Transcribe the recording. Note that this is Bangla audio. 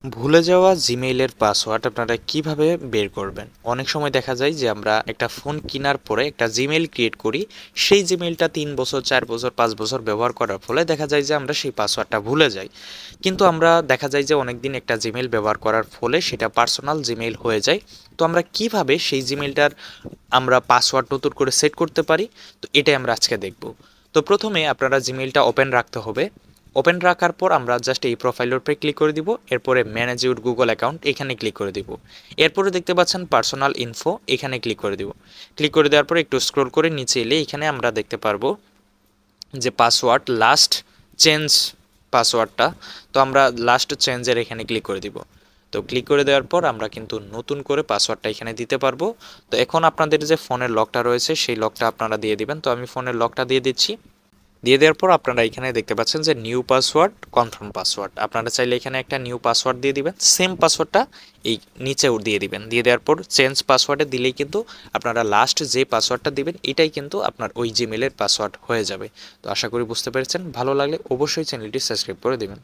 ভুলে যাওয়া জিমেইলের পাসওয়ার্ড আপনারা কিভাবে বের করবেন? অনেক সময় দেখা যায় যে আমরা একটা ফোন কেনার পরে একটা জিমেইল ক্রিয়েট করি। সেই জিমেইলটা ৩ বছর, ৪ বছর, ৫ বছর ব্যবহার করার ফলে দেখা যায় যে আমরা সেই পাসওয়ার্ডটা ভুলে যাই। কিন্তু আমরা দেখা যায় যে অনেকদিন একটা জিমেইল ব্যবহার করার ফলে সেটা পার্সোনাল জিমেইল হয়ে যায়। তো আমরা কিভাবে সেই জিমেইলটার আমরা পাসওয়ার্ড নতুন করে সেট করতে পারি? তো এটাই আমরা আজকে দেখব। তো প্রথমে আপনারা জিমেইলটা ওপেন রাখতে হবে। ওপেন রাখার পর আমরা জাস্ট এই প্রোফাইলের উপরে ক্লিক করে দিব। এরপরে ম্যানেজ ইউর গুগল অ্যাকাউন্ট এখানে ক্লিক করে দিব। এরপরে দেখতে পাচ্ছেন পার্সোনাল ইনফো এখানে ক্লিক করে দিব। ক্লিক করে দেওয়ার পর একটু স্ক্রল করে নিচে এলে এখানে আমরা দেখতে পারবো যে পাসওয়ার্ড লাস্ট চেঞ্জ পাসওয়ার্ডটা। তো আমরা লাস্ট চেঞ্জের এখানে ক্লিক করে দিব। তো ক্লিক করে দেওয়ার পর আমরা কিন্তু নতুন করে পাসওয়ার্ডটা এখানে দিতে পারবো। তো এখন আপনাদের যে ফোনের লকটা রয়েছে সেই লকটা আপনারা দিয়ে দিবেন। তো আমি ফোনের লকটা দিয়ে দিচ্ছি। দিয়ে দেওয়ার পর আপনারা এখানে দেখতে পাচ্ছেন যে নিউ পাসওয়ার্ড, কনফার্ম পাসওয়ার্ড। আপনারা চাইলে এখানে একটা নিউ পাসওয়ার্ড দিয়ে দিবেন। সেম পাসওয়ার্ডটা এই নিচেও দিয়ে দিবেন। দিয়ে দেওয়ার পর চেঞ্জ পাসওয়ার্ডে দিলেই কিন্তু আপনারা লাস্ট যে পাসওয়ার্ডটা দিবেন এটাই কিন্তু আপনার ওই জিমেলের পাসওয়ার্ড হয়ে যাবে। তো আশা করি বুঝতে পেরেছেন। ভালো লাগলে অবশ্যই চ্যানেলটি সাবস্ক্রাইব করে দিবেন।